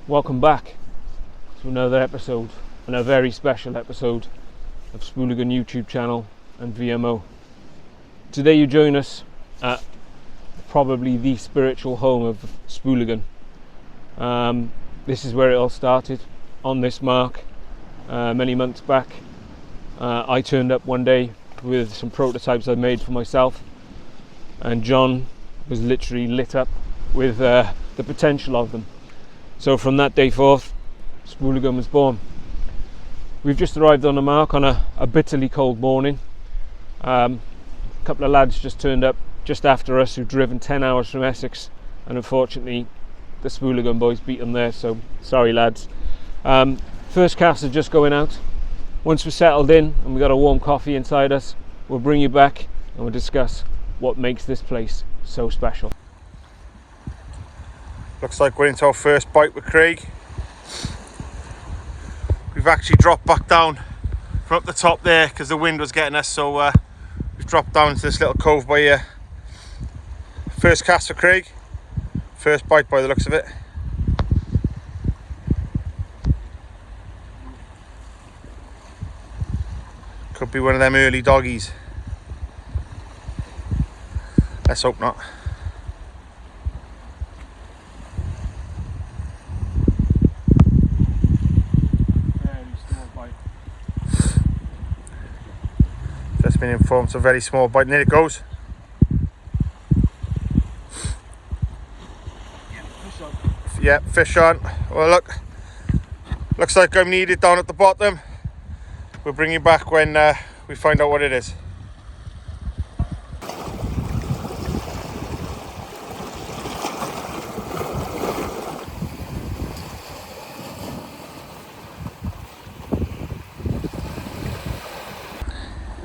Welcome back to another episode, and a very special episode of Spooligan YouTube channel and VMO. Today you join us at probably the spiritual home of Spooligan. This is where it all started, on this mark, many months back. I turned up one day with some prototypes I made for myself, and John was literally lit up with the potential of them. So from that day forth, Spooligan was born. We've just arrived on the mark on a bitterly cold morning. A couple of lads just turned up just after us who'd driven 10 hours from Essex, and unfortunately the Spooligan boys beat them there, so sorry lads. First casts are just going out. Once we're settled in and we've got a warm coffee inside us, we'll bring you back and we'll discuss what makes this place so special. Looks like we're into our first bite with Craig. We've actually dropped back down from up the top there because the wind was getting us, so we've dropped down to this little cove by here. First cast for Craig, first bite by the looks of it. Could be one of them early doggies. Let's hope not. Just been informed, it's a very small bite, and there it goes. Yeah, fish on. Well, look, looks like I'm needed down at the bottom. We'll bring you back when we find out what it is.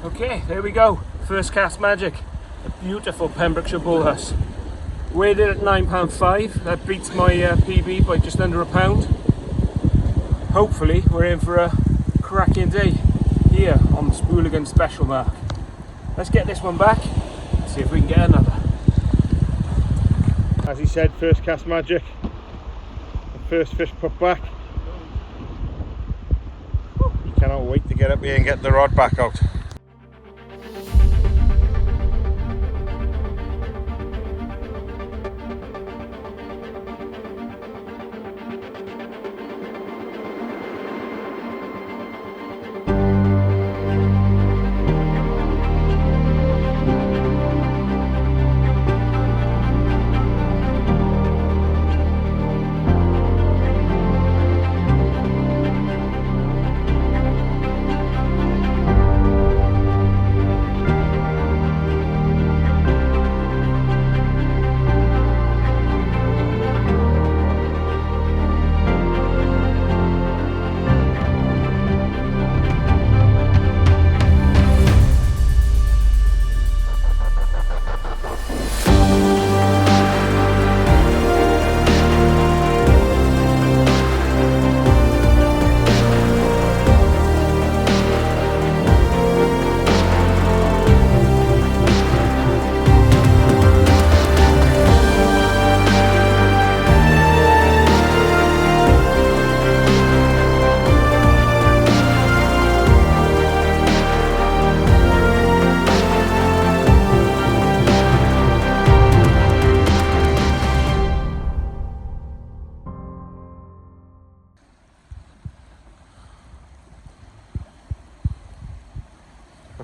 Okay, there we go. First cast magic. A beautiful Pembrokeshire bull huss. Weighed it at £9.5. That beats my PB by just under £1. Hopefully we're in for a cracking day here on the Spooligan special mark. Let's get this one back and see if we can get another. As he said, first cast magic. The first fish put back. You cannot wait to get up here and get the rod back out.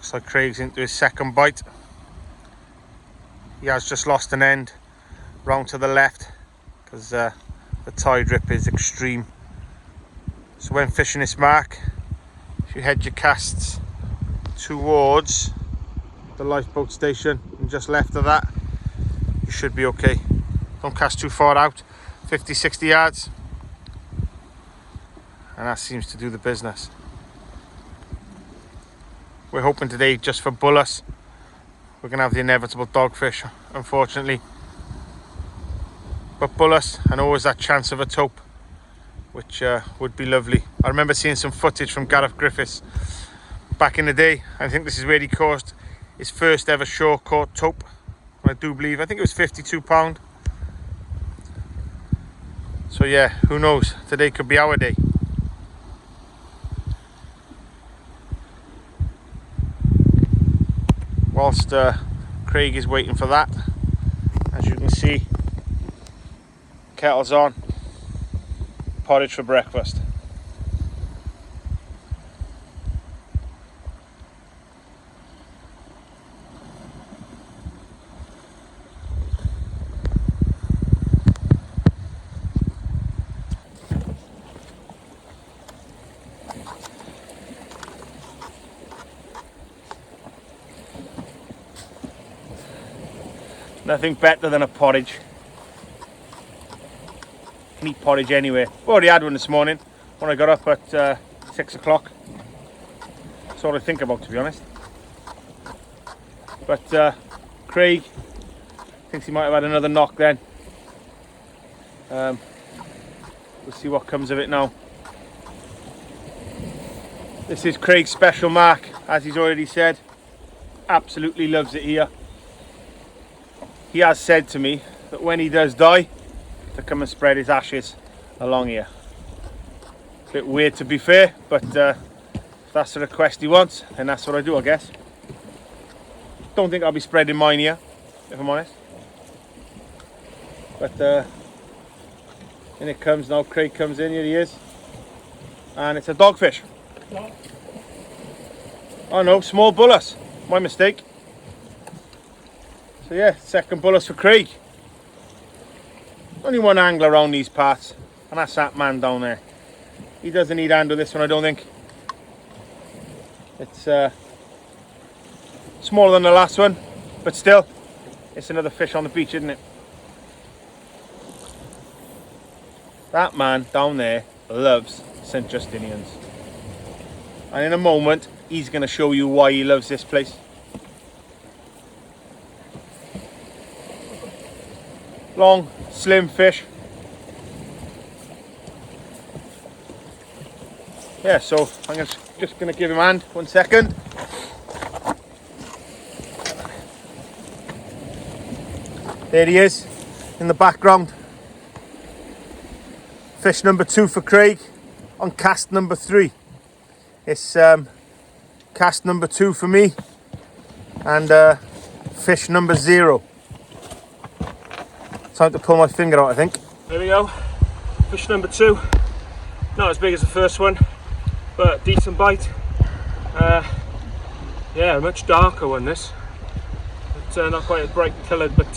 Looks like Craig's into his second bite. He has just lost an end round to the left because the tide rip is extreme. So when fishing this mark, if you head your casts towards the lifeboat station and just left of that, you should be okay. Don't cast too far out, 50-60 yards, and that seems to do the business. We're hoping today just for bullets. We're going to have the inevitable dogfish, unfortunately. But bullets, and always that chance of a taupe, which would be lovely. I remember seeing some footage from Gareth Griffiths back in the day. I think this is where he caught his first ever shore caught taupe. I do believe, I think it was £52. So yeah, who knows? Today could be our day. Whilst Craig is waiting for that, as you can see, kettle's on, porridge for breakfast. Nothing better than a porridge. You can eat porridge anywhere. I already had one this morning when I got up at 6 o'clock. That's all I think about, to be honest. But Craig thinks he might have had another knock then. We'll see what comes of it now. This is Craig's special mark, as he's already said. Absolutely loves it here. He has said to me that when he does die, to come and spread his ashes along here. It's a bit weird, to be fair, but if that's the request he wants, then that's what I do, I guess. Don't think I'll be spreading mine here, if I'm honest. But in it comes now. Craig comes in, here he is, and it's a dogfish. No. Oh no, small bullets, my mistake. So yeah, second bullets for Craig. Only one angler around these parts, and that's that man down there. He doesn't need handle this one, I don't think. It's smaller than the last one, but still, it's another fish on the beach, isn't it? That man down there loves St. Justinian's. And in a moment, he's going to show you why he loves this place. Long, slim fish. Yeah, so I'm just going to give him a hand, 1 second. There he is in the background. Fish number 2 for Craig on cast number 3. It's cast number 2 for me, and fish number 0. Time to pull my finger out, I think. There we go. Fish number 2. Not as big as the first one, but decent bite. Yeah, a much darker one this. But not quite as bright coloured, but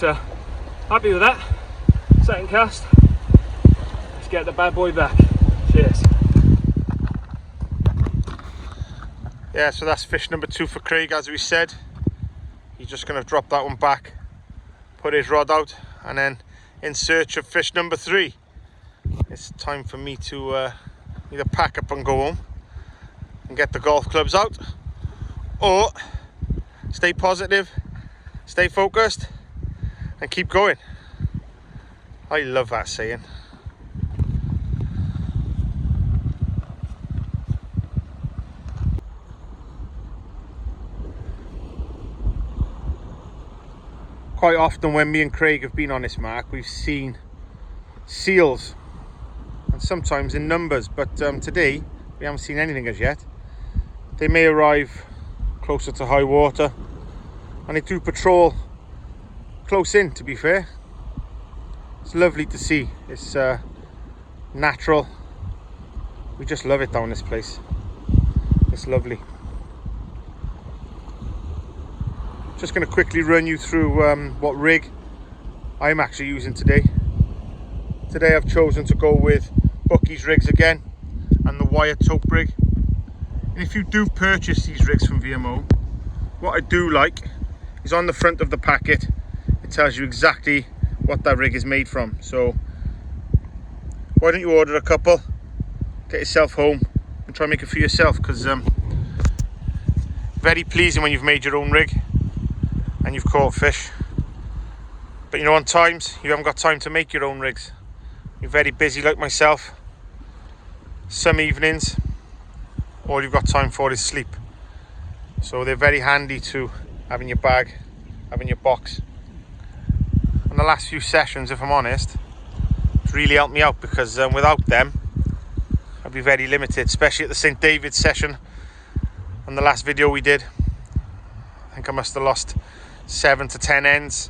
happy with that. Second cast. Let's get the bad boy back. Cheers. Yeah, so that's fish number 2 for Craig, as we said. He's just going to drop that one back, put his rod out, and then in search of fish number 3. It's time for me to either pack up and go home and get the golf clubs out, or stay positive, stay focused, and keep going. I love that saying. Quite often when me and Craig have been on this mark, we've seen seals, and sometimes in numbers, but today we haven't seen anything as yet. They may arrive closer to high water, and they do patrol close in, to be fair. It's lovely to see. It's natural. We just love it down this place. It's lovely. Just going to quickly run you through what rig I'm actually using today. Today I've chosen to go with Bucky's rigs again and the wire taupe rig. And if you do purchase these rigs from VMO, what I do like is on the front of the packet it tells you exactly what that rig is made from. So why don't you order a couple, get yourself home and try and make it for yourself, because very pleasing when you've made your own rig and you've caught fish. But you know, on times you haven't got time to make your own rigs, you're very busy like myself. Some evenings all you've got time for is sleep, so they're very handy to have in your bag, have in your box. And the last few sessions, if I'm honest, it's really helped me out, because without them I'd be very limited, especially at the St. David's session and the last video we did. I think I must have lost 7 to 10 ends,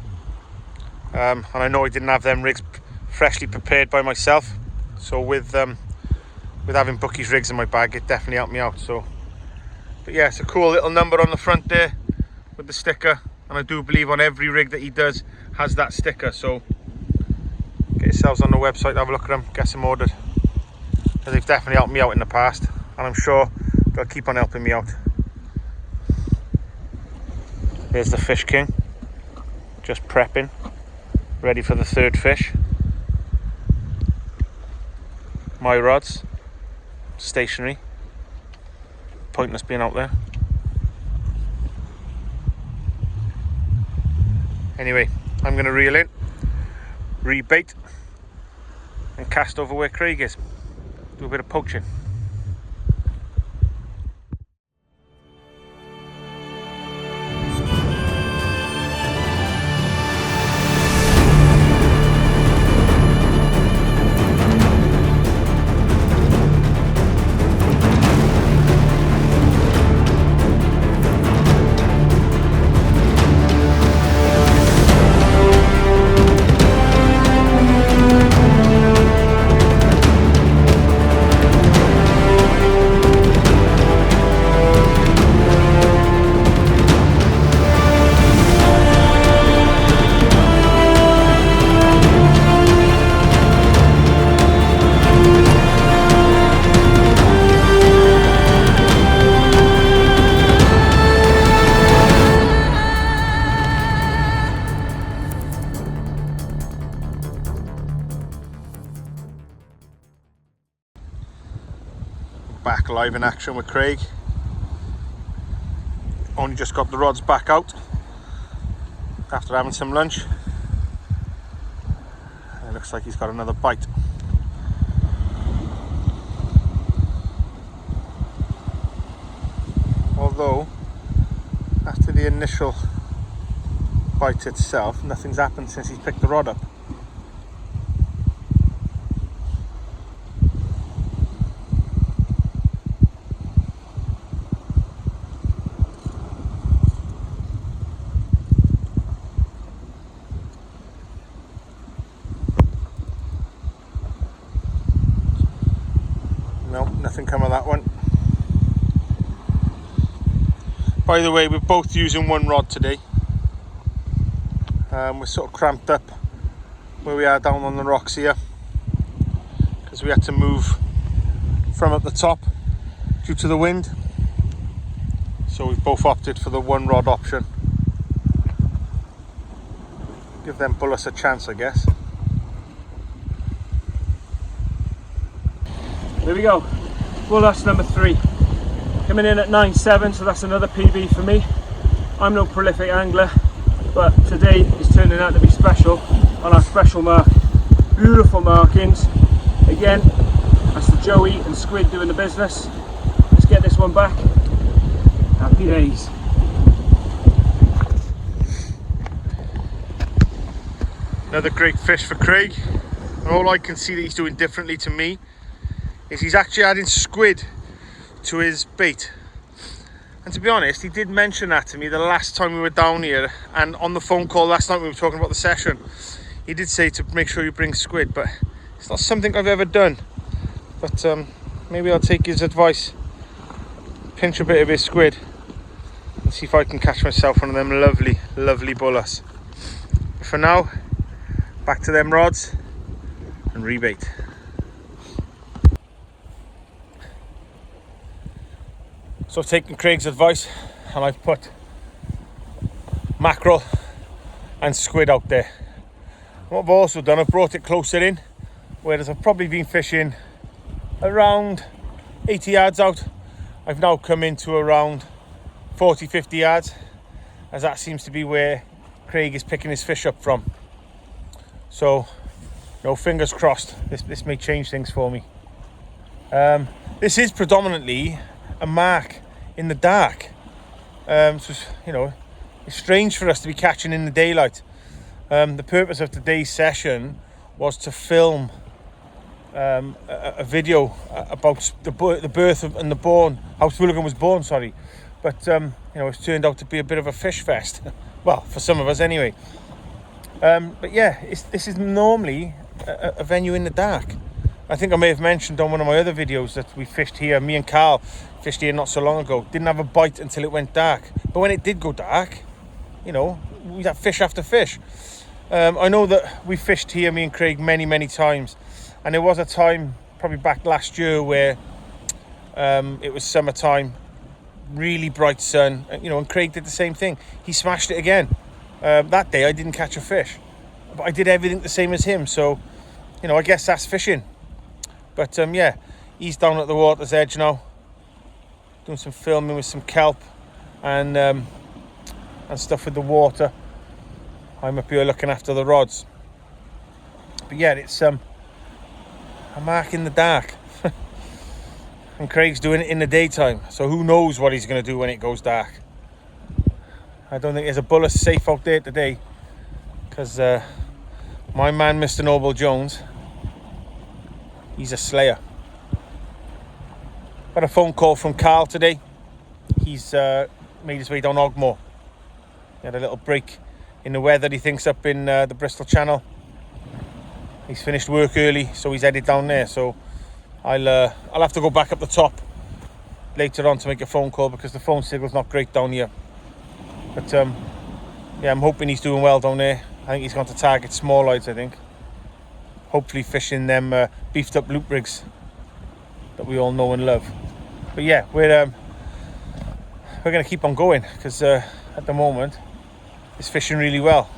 and I know I didn't have them rigs freshly prepared by myself, so with having Bucky's rigs in my bag, it definitely helped me out. So, but yeah, it's a cool little number on the front there with the sticker, and I do believe on every rig that he does has that sticker. So get yourselves on the website, have a look at them, get them ordered, because they've definitely helped me out in the past, and I'm sure they'll keep on helping me out. There's the Fish King, just prepping, ready for the third fish. My rods, stationary, pointless being out there. Anyway, I'm going to reel in, rebait, and cast over where Craig is. Do a bit of poaching. Back live in action with Craig. Only just got the rods back out after having some lunch. It looks like he's got another bite. Although after the initial bite itself, nothing's happened since he's picked the rod up. No, nothing come of that one. By the way, we're both using one rod today. We're sort of cramped up where we are down on the rocks here, because we had to move from at the top due to the wind. So we've both opted for the one rod option. Give them bullets a chance, I guess. There we go, bull huss number 3. Coming in at 9.7, so that's another PB for me. I'm no prolific angler, but today is turning out to be special on our special mark. Beautiful markings. Again, that's the Joey and squid doing the business. Let's get this one back. Happy days. Another great fish for Craig. And all I can see that he's doing differently to me is he's actually adding squid to his bait. And to be honest, he did mention that to me the last time we were down here, and on the phone call last night we were talking about the session, he did say to make sure you bring squid, but it's not something I've ever done. But maybe I'll take his advice, pinch a bit of his squid and and see if I can catch myself one of them lovely, lovely bullets. But for now, back to them rods and rebait. So I've taken Craig's advice and I've put mackerel and squid out there. What I've also done, I've brought it closer in, whereas I've probably been fishing around 80 yards out. I've now come into around 40-50 yards, as that seems to be where Craig is picking his fish up from. So, fingers crossed, this may change things for me. This is predominantly a mark in the dark. So, it's strange for us to be catching in the daylight. The purpose of today's session was to film a video about the birth of, and the born, how Spooligan was born, sorry. But, it's turned out to be a bit of a fish fest. Well, for some of us anyway. But yeah, this is normally a venue in the dark. I think I may have mentioned on one of my other videos that we fished here, me and Carl fished here not so long ago. Didn't have a bite until it went dark. But when it did go dark, we'd have fish after fish. I know that we fished here, me and Craig, many, many times. And there was a time, probably back last year, where it was summertime, really bright sun, and Craig did the same thing. He smashed it again. That day I didn't catch a fish, but I did everything the same as him. So, I guess that's fishing. But yeah, he's down at the water's edge now, doing some filming with some kelp and stuff with the water. I'm up here looking after the rods. But yeah, it's a mark in the dark. And Craig's doing it in the daytime, so who knows what he's going to do when it goes dark. I don't think there's a bullet safe out there today, because my man Mr. Noble Jones, he's a slayer. Got a phone call from Carl today. He's made his way down Ogmore. He had a little break in the weather, he thinks, up in the Bristol Channel. He's finished work early, so he's headed down there. So I'll have to go back up the top later on to make a phone call, because the phone signal's not great down here. But yeah, I'm hoping he's doing well down there. I think he's going to target small lights, I think. Hopefully fishing them beefed up loop rigs that we all know and love. But yeah, we're going to keep on going, because at the moment it's fishing really well.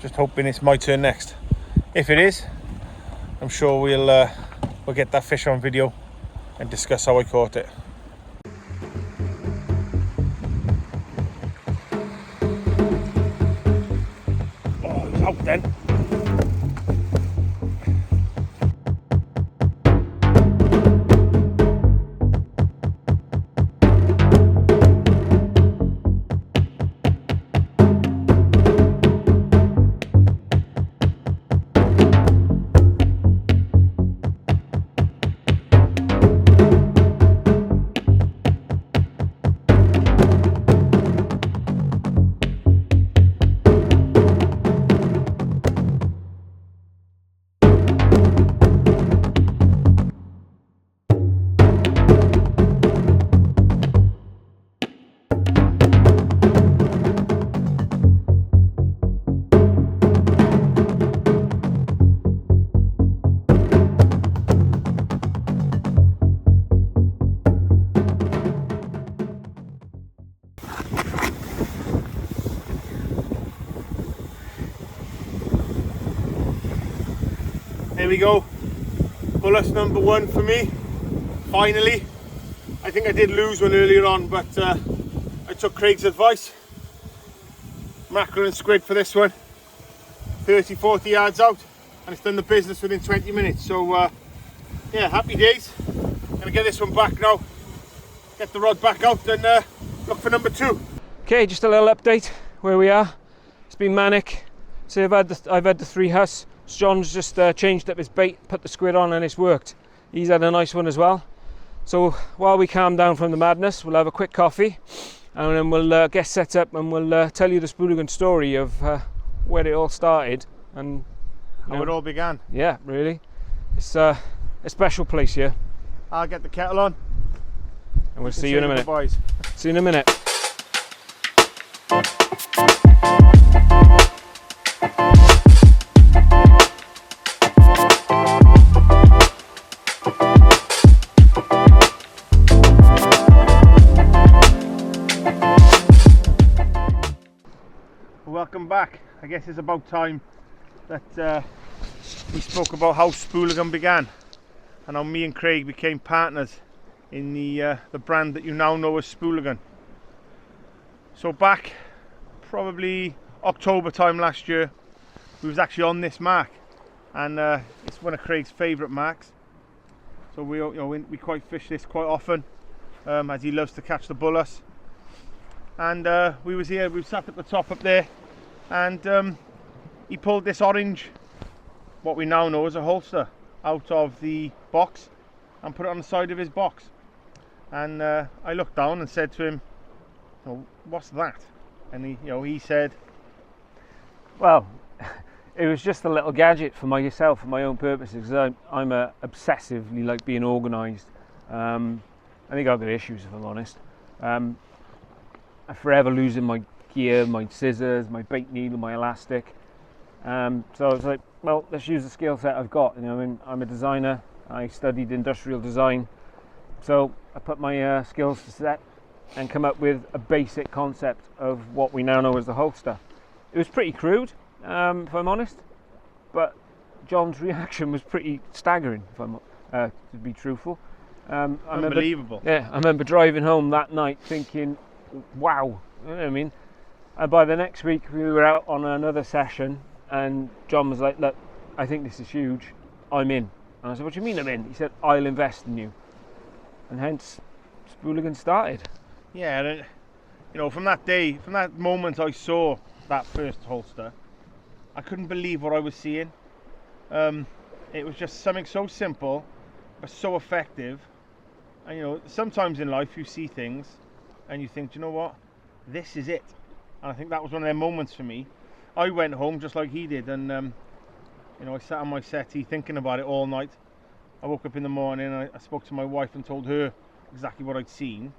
Just hoping it's my turn next. If it is, I'm sure we'll get that fish on video and discuss how I caught it. Oh, he's out then. There we go, bullet number one for me, finally. I think I did lose one earlier on, but I took Craig's advice. Mackerel and squid for this one, 30-40 yards out, and it's done the business within 20 minutes. So yeah, happy days. Gonna get this one back now, get the rod back out and look for number two. Okay, just a little update where we are. It's been manic. So I've had the 3 huss. John's just changed up his bait, put the squid on, and it's worked. He's had a nice one as well. So while we calm down from the madness, we'll have a quick coffee, and then we'll get set up, and we'll tell you the Spooligan story of where it all started and how it all began. Yeah, really. It's a special place here. I'll get the kettle on. and we'll see you in a minute. Boys. See you in a minute. Welcome back. I guess it's about time that we spoke about how Spooligan began and how me and Craig became partners in the brand that you now know as Spooligan. So back probably October time last year, we was actually on this mark, and it's one of Craig's favourite marks. So we quite fish this quite often, as he loves to catch the bullus. And we was here, we sat at the top up there, and he pulled this orange, what we now know as a holster, out of the box and put it on the side of his box. And I looked down and said to him, "Oh, what's that?" And he said, Well, it was just a little gadget for myself, for my own purposes, because I'm obsessively like being organised. I think I've got issues, if I'm honest. I'm forever losing my gear, my scissors, my bait needle, my elastic. So I was like, well, let's use the skill set I've got. I'm a designer. I studied industrial design, so I put my skills to set and come up with a basic concept of what we now know as the holster. It was pretty crude, if I'm honest, but John's reaction was pretty staggering, if I'm to be truthful. unbelievable. I remember driving home that night thinking, wow, you know what I mean? And by the next week we were out on another session and John was like, look, I think this is huge, I'm in. And I said, what do you mean I'm in? He said, I'll invest in you. And hence Spooligan started. Yeah, from that day, from that moment I saw that first holster, I couldn't believe what I was seeing. It was just something so simple but so effective. And sometimes in life you see things and you think, do you know what, this is it. And I think that was one of their moments for me. I went home just like he did, and I sat on my settee thinking about it all night. I woke up in the morning and I spoke to my wife and told her exactly what I'd seen,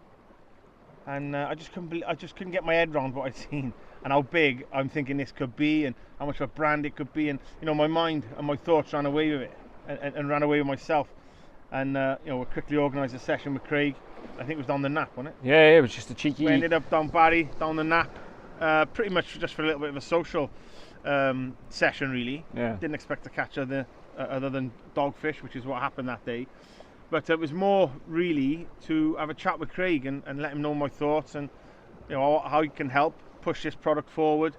and I just couldn't get my head around what I'd seen and how big I'm thinking this could be and how much of a brand it could be. And my mind and my thoughts ran away with it and ran away with myself. And we quickly organised a session with Craig. I think it was down the Nap, wasn't it? Yeah, it was just a cheeky. We ended up down Barry, down the Nap, pretty much just for a little bit of a social session, really. Yeah. Didn't expect to catch other than dogfish, which is what happened that day. But it was more really to have a chat with Craig and let him know my thoughts and how he can help push this product forward.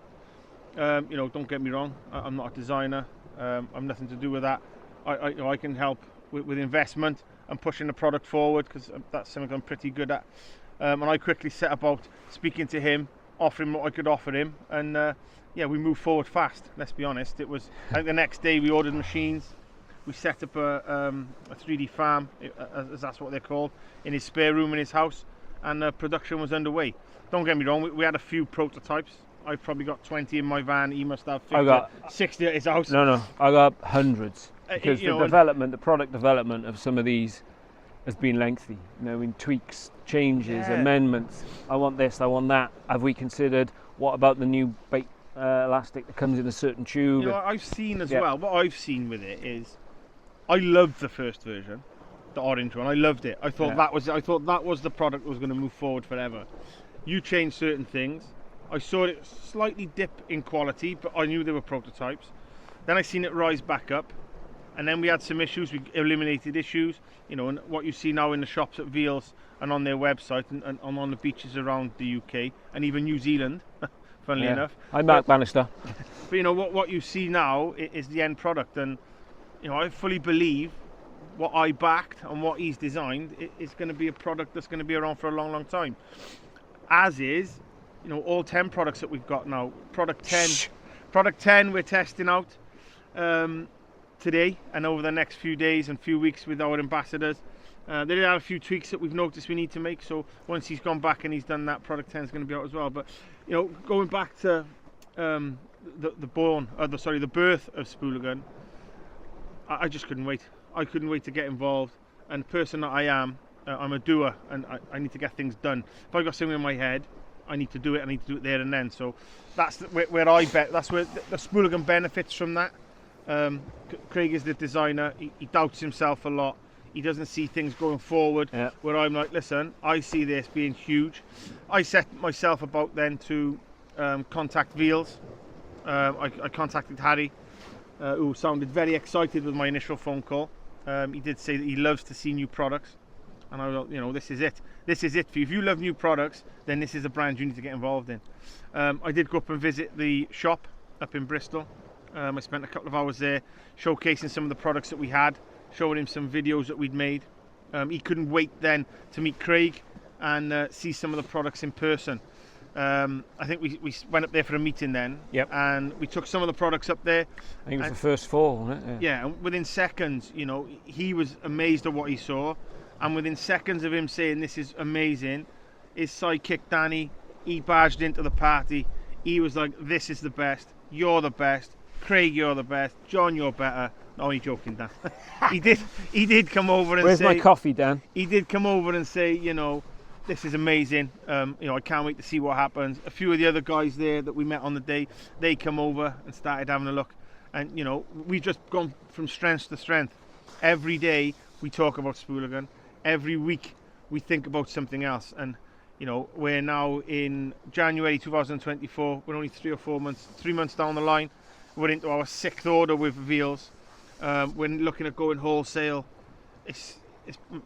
Don't get me wrong, I'm not a designer. I'm nothing to do with that. I can help with investment and pushing the product forward, because that's something I'm pretty good at. And I quickly set about speaking to him, offering what I could offer him, and we moved forward fast. Let's be honest. It was, I think the next day we ordered machines. We set up a 3D farm, as that's what they're called, in his spare room in his house, and production was underway. Don't get me wrong, we had a few prototypes. I've probably got 20 in my van. He must have 50, 60 at his house. No, I got hundreds. Because the product development of some of these has been lengthy. In tweaks, changes, amendments. I want this, I want that. Have we considered, what about the new bait elastic that comes in a certain tube? I've seen as well, what I've seen with it is, I loved the first version, the orange one. I loved it. I thought that was the product that was going to move forward forever. You changed certain things. I saw it slightly dip in quality, but I knew they were prototypes. Then I seen it rise back up. And then we had some issues, we eliminated issues, and what you see now in the shops at Veals and on their website and on the beaches around the UK and even New Zealand, funnily enough. I'm Mark Bannister. But what you see now is the end product, and I fully believe what I backed and what he's designed is going to be a product that's going to be around for a long, long time. As is, all 10 products that we've got now. Product 10 we're testing out today and over the next few days and few weeks with our ambassadors. There are a few tweaks that we've noticed we need to make, so once he's gone back and he's done that, product 10 is going to be out as well. But going back to the birth of Spooligan, I just couldn't wait. I couldn't wait to get involved, and the person that I am, I'm a doer, and I need to get things done. If I got something in my head, I need to do it. I need to do it there and then. So that's where I bet. That's where the Spooligan benefits from that. Craig is the designer. He doubts himself a lot. He doesn't see things going forward. Yeah. Where I'm like, listen, I see this being huge. I set myself about then to contact Veals. I contacted Harry, who sounded very excited with my initial phone call. He did say that he loves to see new products, and I thought, you know, this is it. This is it for you. If you love new products, then this is a brand you need to get involved in. I did go up and visit the shop up in Bristol. I spent a couple of hours there showcasing some of the products that we had, showing him some videos that we'd made. He couldn't wait then to meet Craig and see some of the products in person. I think we went up there for a meeting then. Yep. And we took some of the products up there. I think it was the first fall, wasn't it? Yeah, and within seconds, you know, he was amazed at what he saw. And within seconds of him saying this is amazing, his sidekick Danny, he barged into the party. He was like, this is the best, you're the best, Craig, you're the best, John, you're better. No, he's joking, Dan. he did come over and Where's say... my coffee, Dan? He did come over and say, you know, this is amazing. You know, I can't wait to see what happens. A few of the other guys there that we met on the day, they come over and started having a look. And, you know, we've just gone from strength to strength. Every day we talk about Spooligan. Every week we think about something else. And, you know, we're now in January 2024. We're only 3 months down the line. We're into our 6th order with Veals. We're looking at going wholesale. It's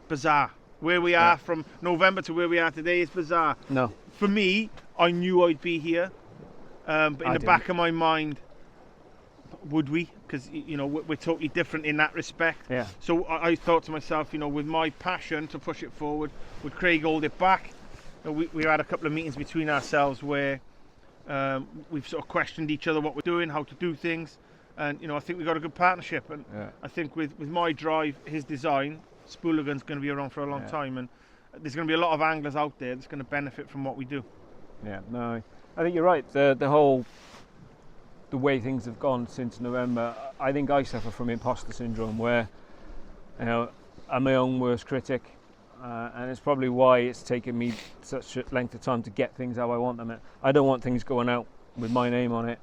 bizarre. Where we are from November to where we are today is bizarre. No. For me, I knew I'd be here. But in the back of my mind, would we? Because, you know, we're totally different in that respect. Yeah. So I thought to myself, you know, with my passion to push it forward, would Craig hold it back? We had a couple of meetings between ourselves where we've sort of questioned each other, what we're doing, how to do things. And, you know, I think we've got a good partnership. And I think with my drive, his design, Spooligan's going to be around for a long time. And there's going to be a lot of anglers out there that's going to benefit from what we do. Yeah, no, I think you're right. The way things have gone since November, I think I suffer from imposter syndrome where, you know, I'm my own worst critic. And it's probably why it's taken me such a length of time to get things how I want them. I don't want things going out with my name on it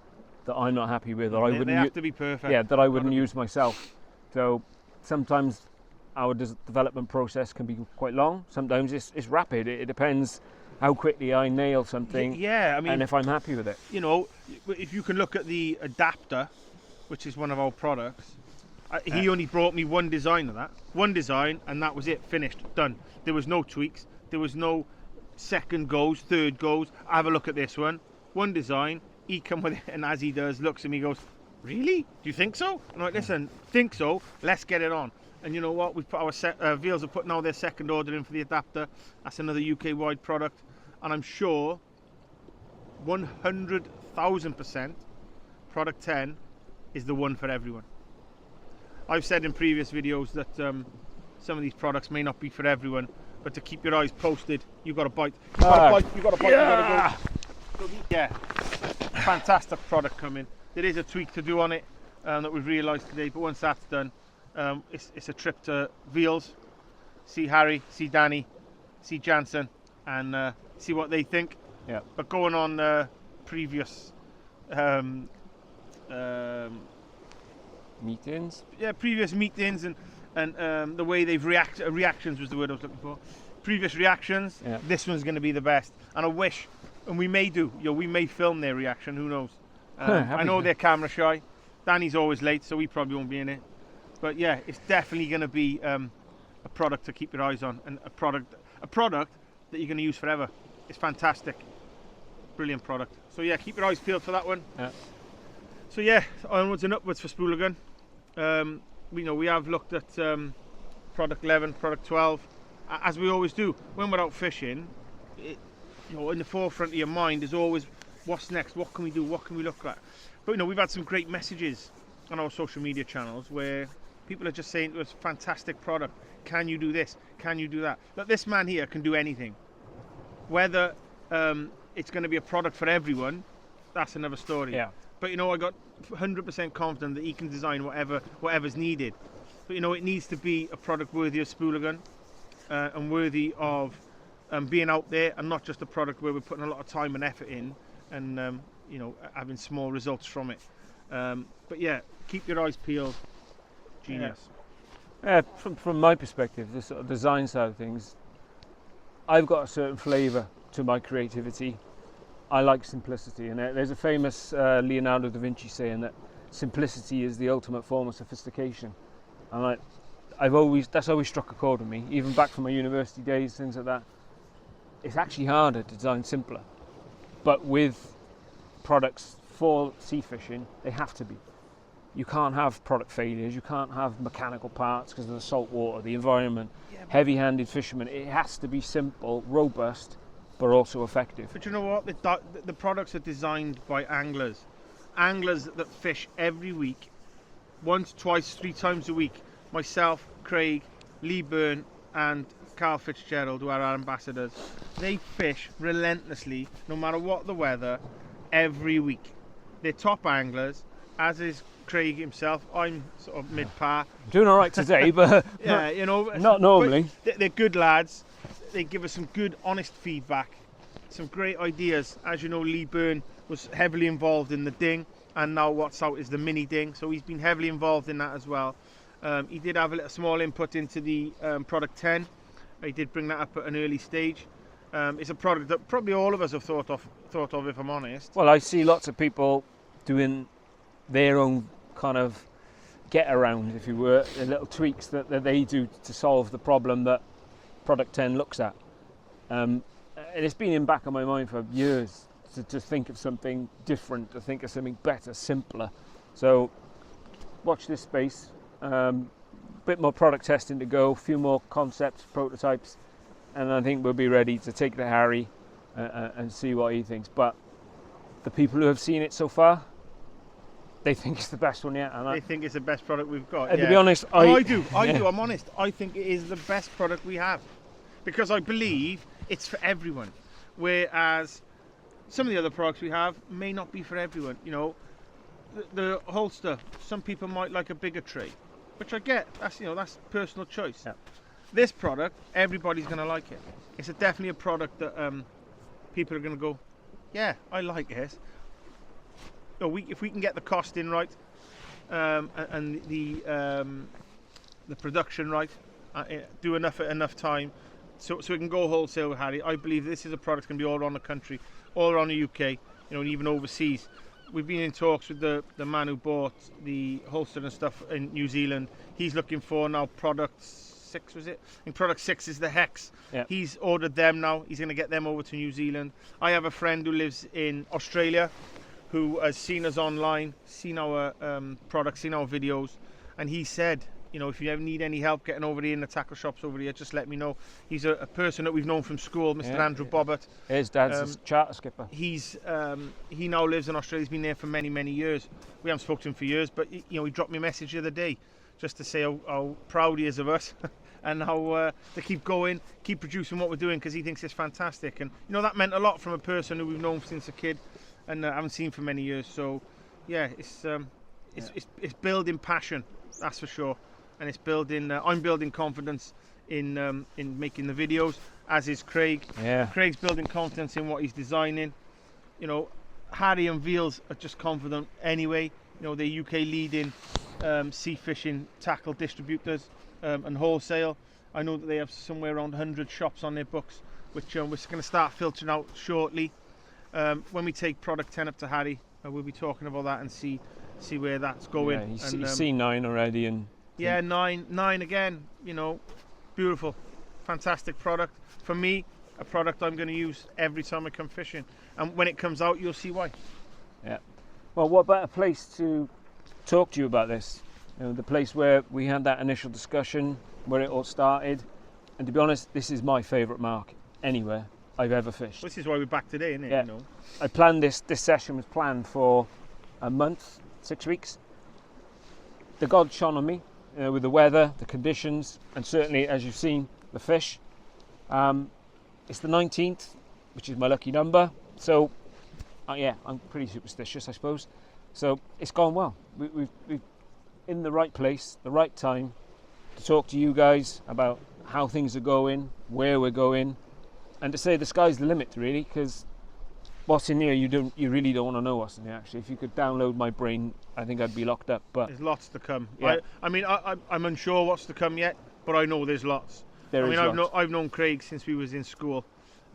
that I'm not happy with, or They have to be perfect. Yeah, that I wouldn't use myself. So sometimes our development process can be quite long. Sometimes it's rapid. It depends how quickly I nail something. Yeah, I mean, and if I'm happy with it. You know, if you can look at the adapter, which is one of our products. He only brought me one design of that. One design, and that was it. Finished. Done. There was no tweaks. There was no second goes, third goes. Have a look at this one. One design. He come with it, and as he does, looks at me, goes, "Really? Do you think so?" And I'm like, "Listen, think so. Let's get it on." And you know what? We've put our Veals have put now their second order in for the adapter. That's another UK-wide product, and I'm sure 100,000% product 10 is the one for everyone. I've said in previous videos that some of these products may not be for everyone, but to keep your eyes posted, you've got to bite. You've got to bite. You've got to bite. Yeah. You've got to go. Yeah, fantastic product coming. There is a tweak to do on it that we've realised today, but once that's done, it's a trip to Veals, see Harry, see Danny, see Jansen, and see what they think. Yeah. But going on previous meetings. Yeah, previous meetings and the way they've reactions was the word I was looking for. Previous reactions. Yeah. This one's going to be the best, and I wish, and we may do. You know, we may film their reaction. Who knows? I know they're camera shy. Danny's always late, so he probably won't be in it. But yeah, it's definitely going to be a product to keep your eyes on, and a product that you're going to use forever. It's fantastic, brilliant product. So yeah, keep your eyes peeled for that one. Yeah. So yeah, onwards and upwards for Spooligan. We have looked at product 11, product 12, as we always do when we're out fishing. In the forefront of your mind is always what's next, what can we do, what can we look at. But we've had some great messages on our social media channels where people are just saying to us, fantastic product, can you do this, can you do that? Look, this man here can do anything. Whether it's going to be a product for everyone, that's another story. Yeah. But I got 100% confident that he can design whatever's needed. But it needs to be a product worthy of Spooligan. and worthy of being out there, and not just a product where we're putting a lot of time and effort in and you know, having small results from it. But yeah, keep your eyes peeled. Genius. From my perspective, the sort of design side of things, I've got a certain flavour to my creativity. I like simplicity, and there's a famous Leonardo da Vinci saying that simplicity is the ultimate form of sophistication. And that's always struck a chord with me, even back from my university days, things like that. It's actually harder to design simpler, but with products for sea fishing, they have to be. You can't have product failures, you can't have mechanical parts because of the salt water, the environment, heavy-handed fishermen. It has to be simple, robust, but also effective. But you know what? The products are designed by anglers. Anglers that fish every week, once, twice, 3 times a week. Myself, Craig, Lee Byrne and Carl Fitzgerald, who are our ambassadors, they fish relentlessly, no matter what the weather, every week. They're top anglers, as is Craig himself. I'm sort of mid-par. Doing all right today, but yeah, you know, not normally. They're good lads. They give us some good, honest feedback, some great ideas. As you know, Lee Byrne was heavily involved in the ding, and now what's out is the mini ding, so he's been heavily involved in that as well. He did have a little small input into the product 10. He did bring that up at an early stage. It's a product that probably all of us have thought of, if I'm honest. Well, I see lots of people doing their own kind of get around, if you were, the little tweaks that they do to solve the problem that product 10 looks at. And it's been in the back of my mind for years to think of something different, to think of something better, simpler. So watch this space. Bit more product testing to go, a few more concepts, prototypes, and I think we'll be ready to take it to Harry and see what he thinks. But the people who have seen it so far, they think it's the best one yet. They think it's the best product we've got. And to be honest, I do. I'm honest. I think it is the best product we have, because I believe it's for everyone. Whereas some of the other products we have may not be for everyone. You know, the holster. Some people might like a bigger tray, which I get. That's personal choice. Yeah. This product, everybody's going to like it. It's definitely a product that people are going to go, yeah, I like this. If we can get the costing right and the production right, do enough time, so we can go wholesale with Harry. I believe this is a product going to be all around the country, all around the UK, and even overseas. We've been in talks with the man who bought the holster and stuff in New Zealand. He's looking for now product 6, was it? I think product 6 is the Hex. Yeah. He's ordered them now. He's going to get them over to New Zealand. I have a friend who lives in Australia who has seen us online, seen our products, seen our videos, and he said, if you ever need any help getting over here in the tackle shops over here, just let me know. He's a person that we've known from school, Mr. Andrew Bobbert. His dad's a charter skipper. He now lives in Australia. He's been there for many, many years. We haven't spoken to him for years, but he dropped me a message the other day just to say how proud he is of us and how to keep going, keep producing what we're doing, because he thinks it's fantastic. And that meant a lot from a person who we've known since a kid and haven't seen for many years. So yeah, it's building passion, that's for sure, and it's building. I'm building confidence in making the videos, as is Craig. Yeah. Craig's building confidence in what he's designing. Harry and Veals are just confident anyway. They're UK leading sea fishing tackle distributors and wholesale. I know that they have somewhere around 100 shops on their books, which we're going to start filtering out shortly. When we take product 10 up to Harry, we'll be talking about that and see where that's going. Yeah, he's seen 9 already, and yeah, 9 again. Beautiful, fantastic product. For me, a product I'm going to use every time I come fishing, and when it comes out, you'll see why. Yeah. Well, what better place to talk to you about this? The place where we had that initial discussion, where it all started. And to be honest, this is my favourite mark anywhere I've ever fished. This is why we're back today, isn't it? Yeah. I planned this session was planned for a month, 6 weeks. The gods shone on me with the weather, the conditions, and certainly, as you've seen, the fish. It's the 19th, which is my lucky number. So, yeah, I'm pretty superstitious, I suppose. So it's gone well. We've in the right place, the right time to talk to you guys about how things are going, where we're going, and to say the sky's the limit, really, because what's in here, you really don't want to know what's in here. Actually, if you could download my brain, I think I'd be locked up. But there's lots to come. Yeah. I'm unsure what's to come yet, but I know there's lots. I've known Craig since we was in school,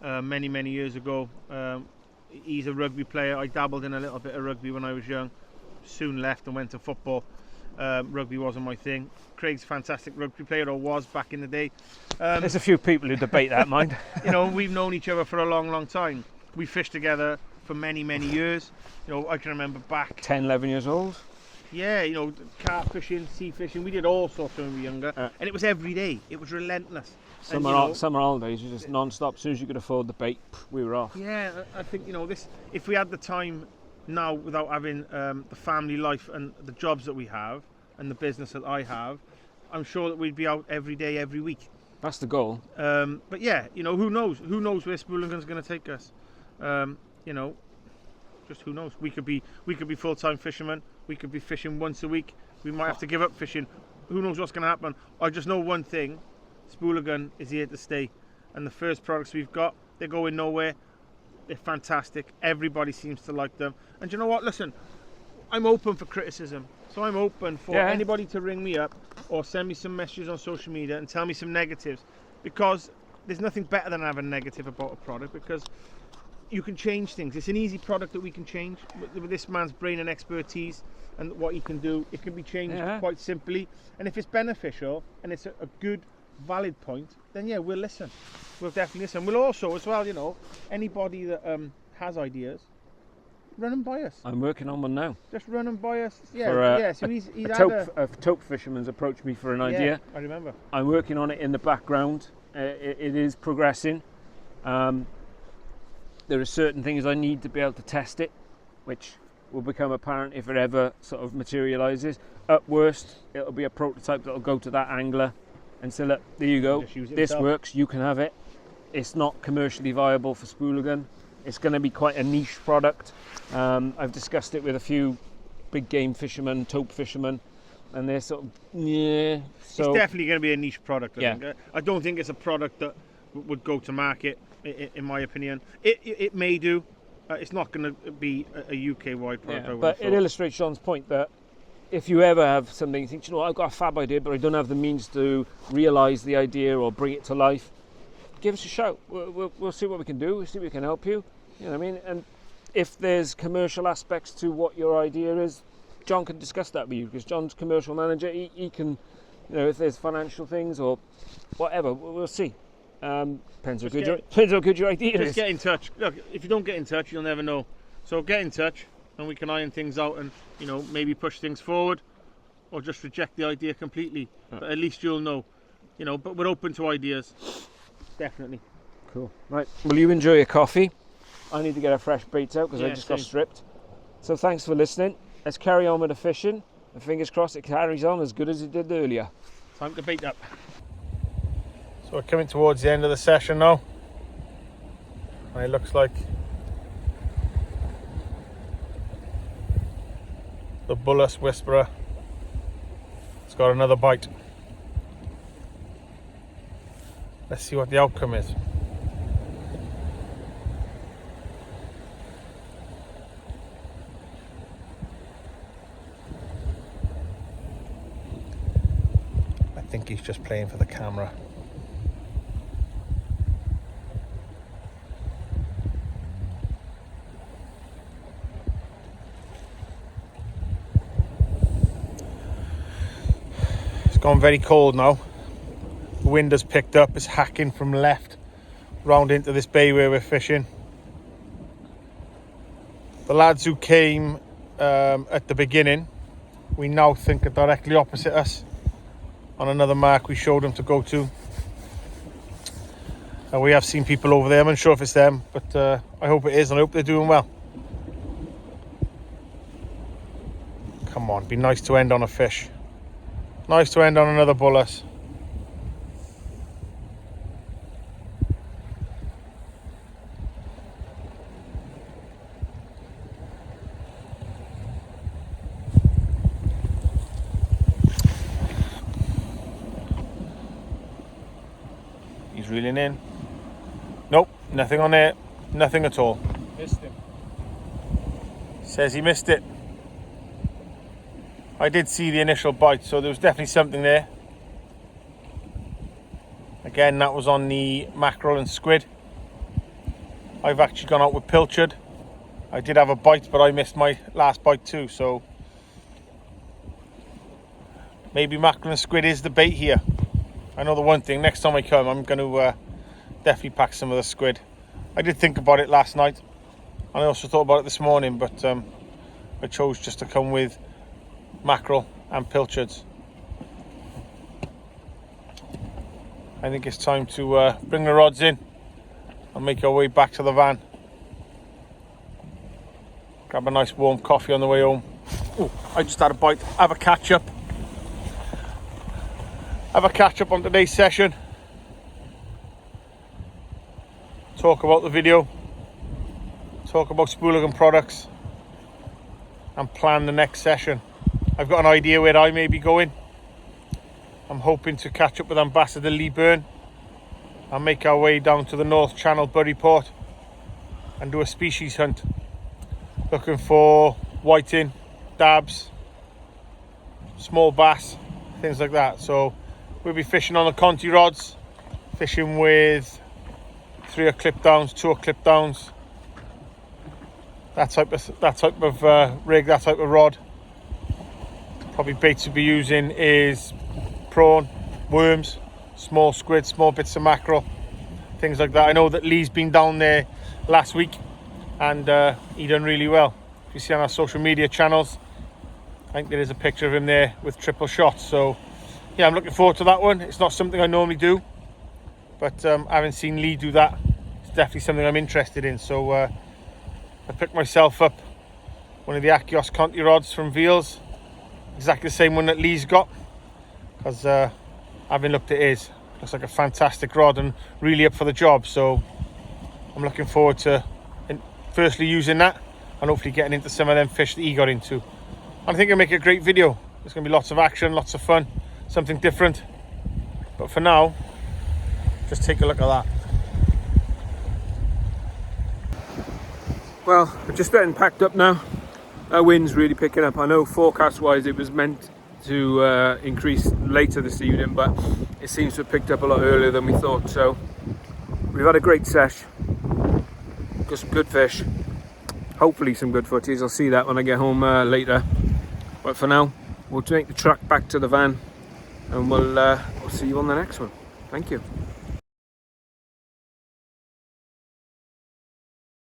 many years ago. He's a rugby player. I dabbled in a little bit of rugby when I was young. Soon left and went to football. Rugby wasn't my thing. Craig's a fantastic rugby player, or was back in the day. There's a few people who debate that, mind. We've known each other for a long time. We fished together for many years. I can remember back 10, 11 years old. Yeah, carp fishing, sea fishing. We did all sorts when we were younger, and it was every day. It was relentless. Summer holidays, you just non-stop. As soon as you could afford the bait, we were off. Yeah, I think this. If we had the time now, without having the family life and the jobs that we have and the business that I have, I'm sure that we'd be out every day, every week. That's the goal. But yeah, who knows? Who knows where Spooligan's going to take us? Just who knows? We could be full-time fishermen. We could be fishing once a week. We might have to give up fishing. Who knows what's going to happen? I just know one thing: Spooligan is here to stay. And the first products we've got, they're going nowhere. They're fantastic. Everybody seems to like them. And you know what? Listen, I'm open for criticism. So I'm open for anybody to ring me up or send me some messages on social media and tell me some negatives, because there's nothing better than having a negative about a product, because you can change things. It's an easy product that we can change. With this man's brain and expertise and what he can do, it can be changed quite simply. And if it's beneficial and it's a good, valid point, then yeah, we'll listen. We'll definitely listen. We'll also, as well, anybody that has ideas, run them by us. I'm working on one now. Just run them by us. Yeah, so he's a taupe fisherman's approached me for an idea. I remember. I'm working on it in the background. It is progressing. There are certain things I need to be able to test it, which will become apparent if it ever sort of materialises. At worst, it'll be a prototype that'll go to that angler and say, look, there you go, this works, you can have it. It's not commercially viable for Spooligan. It's going to be quite a niche product. I've discussed it with a few big game fishermen, taupe fishermen, and they're sort of, yeah. So it's definitely going to be a niche product, I think. I don't think it's a product that would go to market, in my opinion. It may do. It's not going to be a UK-wide product. But it illustrates Sean's point that if you ever have something, you think, I've got a fab idea, but I don't have the means to realise the idea or bring it to life, give us a shout. We'll see what we can do. We'll see if we can help you. You know what I mean? And if there's commercial aspects to what your idea is, John can discuss that with you, because John's commercial manager. He can, if there's financial things or whatever, we'll see. Depends how good your idea is. Just get in touch. Look, if you don't get in touch, you'll never know. So get in touch, and we can iron things out, and maybe push things forward, or just reject the idea completely. But at least you'll know. But we're open to ideas. Definitely. Cool. Right. Well, you enjoy your coffee. I need to get a fresh bait out because I just got stripped. So thanks for listening. Let's carry on with the fishing. And fingers crossed it carries on as good as it did earlier. Time to bait up. So we're coming towards the end of the session now. And it looks like the Bullus Whisperer has got another bite. Let's see what the outcome is. I think he's just playing for the camera. It's gone very cold now. The wind has picked up. It's hacking from left round into this bay where we're fishing. The lads who came at the beginning, we now think are directly opposite us on another mark we showed them to go to. And we have seen people over there. I'm unsure if it's them, but I hope it is, and I hope they're doing well. Come on, be nice to end on a fish. Nice to end on another bullus. he's reeling in. Nope, nothing on there. Nothing at all. Missed him. Says he missed it. I did see the initial bite, so there was definitely something there. Again, that was on the mackerel and squid. I've actually gone out with pilchard. I did have a bite, but I missed my last bite too, so maybe mackerel and squid is the bait here. I know the one thing, next time I come, I'm going to definitely pack some of the squid. I did think about it last night, and I also thought about it this morning, but I chose just to come with mackerel and pilchards. I think it's time to bring the rods in and make our way back to the van. Grab a nice warm coffee on the way home. Oh, I just had a bite. Have a catch up. Have a catch up on today's session. Talk about the video. Talk about Spooligan products. And plan the next session. I've got an idea where I may be going. I'm hoping to catch up with Ambassador Lee Byrne and make our way down to the North Channel Buryport and do a species hunt. Looking for whiting, dabs, small bass, things like that. So we'll be fishing on the Conti rods, fishing with 3 clip downs, 2 clip downs, that type of rig, that type of rod. Probably baits to be using is prawn, worms, small squid, small bits of mackerel, things like that. I know that Lee's been down there last week and he done really well. If you see on our social media channels, I think there is a picture of him there with triple shots. So yeah, I'm looking forward to that one. It's not something I normally do, but having seen Lee do that, it's definitely something I'm interested in. So I picked myself up one of the Achios Conti rods from Veals, exactly the same one that Lee's got, because having looked at his, looks like a fantastic rod and really up for the job. So I'm looking forward to firstly using that and hopefully getting into some of them fish that he got into. And I think it'll make a great video. There's going to be lots of action, lots of fun, something different. But for now, just take a look at that. Well, we're just getting packed up now. Our wind's really picking up. I know forecast wise it was meant to increase later this evening, but it seems to have picked up a lot earlier than we thought. So we've had a great sesh, got some good fish, hopefully some good footies. I'll see that when I get home later, but for now we'll take the truck back to the van and we'll see you on the next one. Thank you.